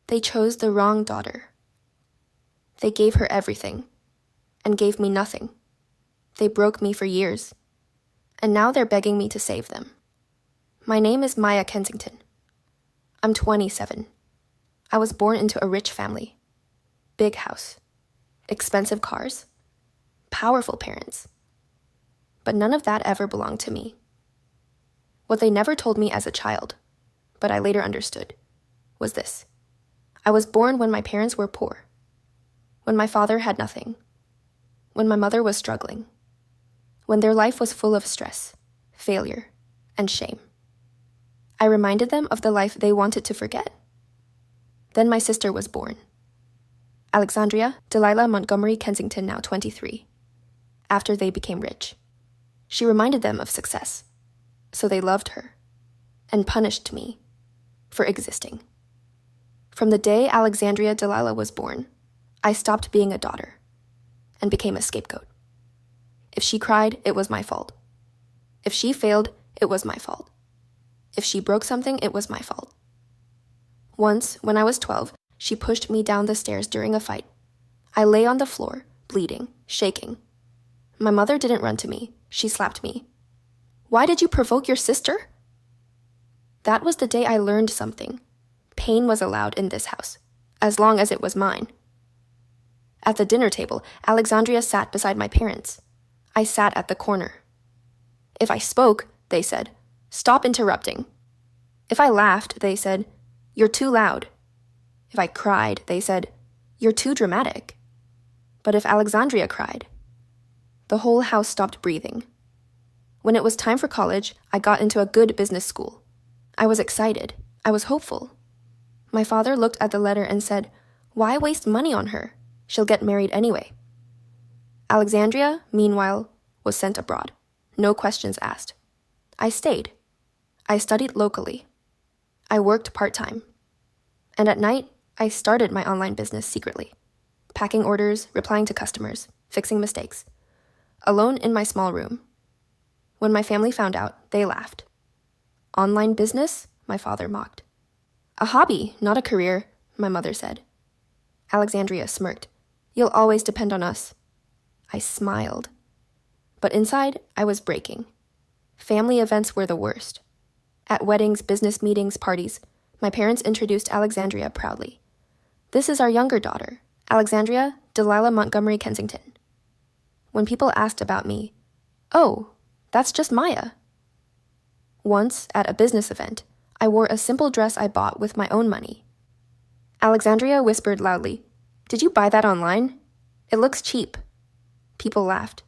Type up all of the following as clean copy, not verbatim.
They chose the wrong daughter. They gave her everything and gave me nothing. They broke me for years, and now they're begging me to save them. My name is Maya Kensington. I'm 27. I was born into a rich family. Big house, expensive cars, powerful parents. But none of that ever belonged to me. What they never told me as a child, but I later understood, was this. I was born when my parents were poor, when my father had nothing, when my mother was struggling, when their life was full of stress, failure, and shame. I reminded them of the life they wanted to forget. Then my sister was born. Alexandria Delilah Montgomery Kensington, now 23, after they became rich. She reminded them of success, so they loved her and punished me for existing. From the day Alexandria Delilah was born, I stopped being a daughter and became a scapegoat. If she cried, it was my fault. If she failed, it was my fault. If she broke something, it was my fault. Once, when I was 12, she pushed me down the stairs during a fight. I lay on the floor, bleeding, shaking. My mother didn't run to me. She slapped me. "Why did you provoke your sister?" That was the day I learned something. Pain was allowed in this house, as long as it was mine. At the dinner table, Alexandria sat beside my parents. I sat at the corner. If I spoke, they said, "Stop interrupting." If I laughed, they said, "You're too loud." If I cried, they said, "You're too dramatic." But if Alexandria cried, the whole house stopped breathing. When it was time for college, I got into a good business school. I was excited. I was hopeful. My father looked at the letter and said, "Why waste money on her? She'll get married anyway." Alexandria, meanwhile, was sent abroad. No questions asked. I stayed. I studied locally. I worked part-time. And at night, I started my online business secretly, packing orders, replying to customers, fixing mistakes, alone in my small room. When my family found out, they laughed. "Online business?" my father mocked. "A hobby, not a career," my mother said. Alexandria smirked. "You'll always depend on us." I smiled. But inside, I was breaking. Family events were the worst. At weddings, business meetings, parties, my parents introduced Alexandria proudly. "This is our younger daughter, Alexandria Delilah Montgomery Kensington." When people asked about me, "Oh, that's just Maya." Once, at a business event, I wore a simple dress I bought with my own money. Alexandria whispered loudly, "Did you buy that online? It looks cheap." People laughed.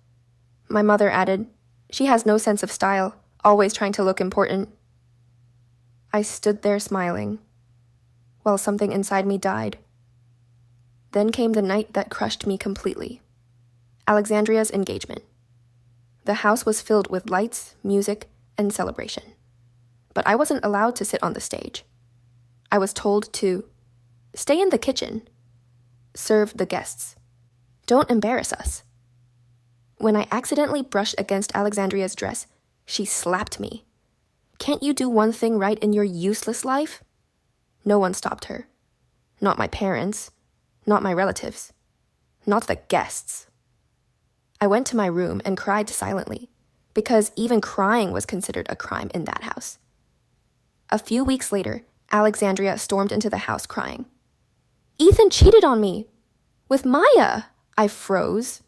My mother added, "She has no sense of style, always trying to look important." I stood there smiling, while something inside me died. Then came the night that crushed me completely. Alexandria's engagement. The house was filled with lights, music, and celebration. But I wasn't allowed to sit on the stage. I was told to stay in the kitchen, serve the guests. Don't embarrass us. When I accidentally brushed against Alexandria's dress, she slapped me. "Can't you do one thing right in your useless life?" No one stopped her. Not my parents, not my relatives, not the guests. I went to my room and cried silently, because even crying was considered a crime in that house. A few weeks later, Alexandria stormed into the house crying. "Ethan cheated on me! With Maya!" I froze.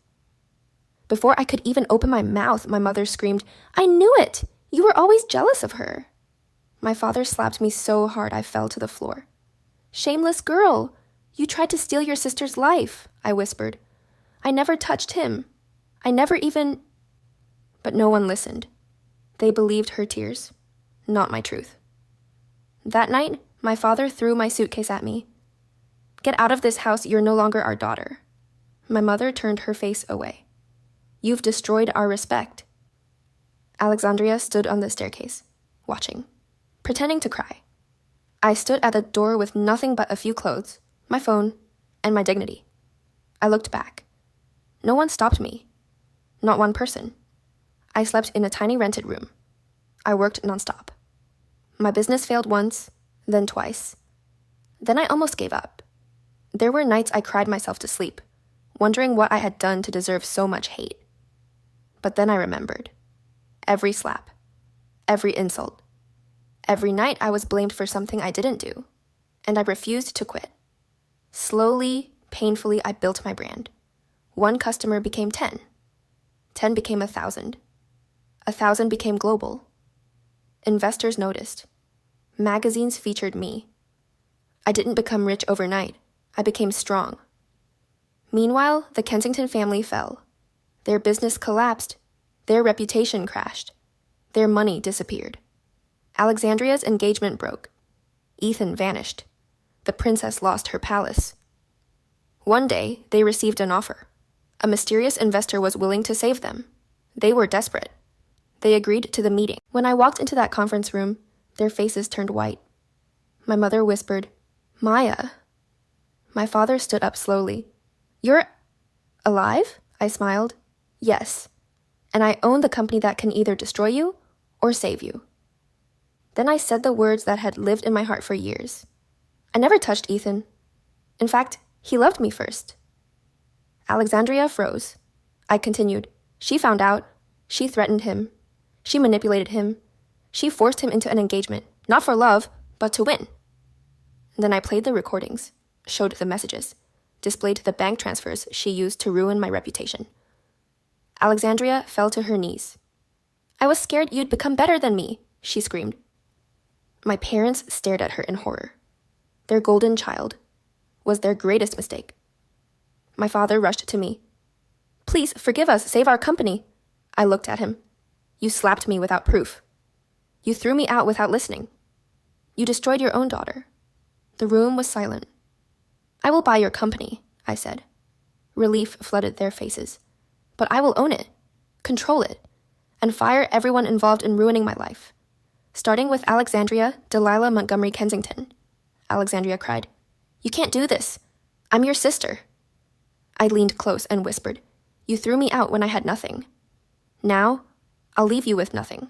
Before I could even open my mouth, my mother screamed, "I knew it! You were always jealous of her." My father slapped me so hard I fell to the floor. "Shameless girl! You tried to steal your sister's life," I whispered. "I never touched him. I never even—" But no one listened. They believed her tears, not my truth. That night, my father threw my suitcase at me. "Get out of this house, you're no longer our daughter." My mother turned her face away. "You've destroyed our respect." Alexandria stood on the staircase, watching, pretending to cry. I stood at the door with nothing but a few clothes, my phone, and my dignity. I looked back. No one stopped me. Not one person. I slept in a tiny rented room. I worked nonstop. My business failed once, then twice. Then I almost gave up. There were nights I cried myself to sleep, wondering what I had done to deserve so much hate. But then I remembered. Every slap. Every insult. Every night I was blamed for something I didn't do, and I refused to quit. Slowly, painfully, I built my brand. 1 customer became 10. 10 became 1,000. 1,000 became global. Investors noticed. Magazines featured me. I didn't become rich overnight. I became strong. Meanwhile, the Kensington family fell. Their business collapsed. Their reputation crashed. Their money disappeared. Alexandria's engagement broke. Ethan vanished. The princess lost her palace. One day, they received an offer. A mysterious investor was willing to save them. They were desperate. They agreed to the meeting. When I walked into that conference room, their faces turned white. My mother whispered, "Maya." My father stood up slowly. "You're alive?" I smiled. "Yes. And I own the company that can either destroy you or save you." Then I said the words that had lived in my heart for years. I never touched Ethan. In fact, he loved me first. Alexandria froze. I continued. She found out. She threatened him. She manipulated him. She forced him into an engagement, not for love, but to win. Then I played the recordings, showed the messages, displayed the bank transfers she used to ruin my reputation. Alexandria fell to her knees. "I was scared you'd become better than me," she screamed. My parents stared at her in horror. Their golden child was their greatest mistake. My father rushed to me. "Please forgive us, save our company." I looked at him. "You slapped me without proof. You threw me out without listening. You destroyed your own daughter." The room was silent. "I will buy your company," I said. Relief flooded their faces. "But I will own it, control it, and fire everyone involved in ruining my life. Starting with Alexandria Delilah Montgomery Kensington." Alexandria cried, "You can't do this. I'm your sister." I leaned close and whispered, "You threw me out when I had nothing. Now, I'll leave you with nothing,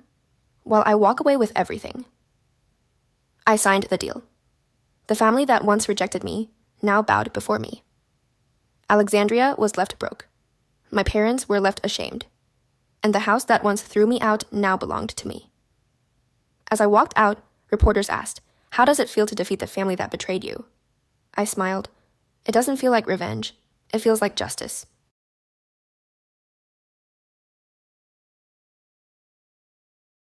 while I walk away with everything." I signed the deal. The family that once rejected me now bowed before me. Alexandria was left broke. My parents were left ashamed. And the house that once threw me out now belonged to me. As I walked out, reporters asked, "How does it feel to defeat the family that betrayed you?" I smiled. "It doesn't feel like revenge. It feels like justice."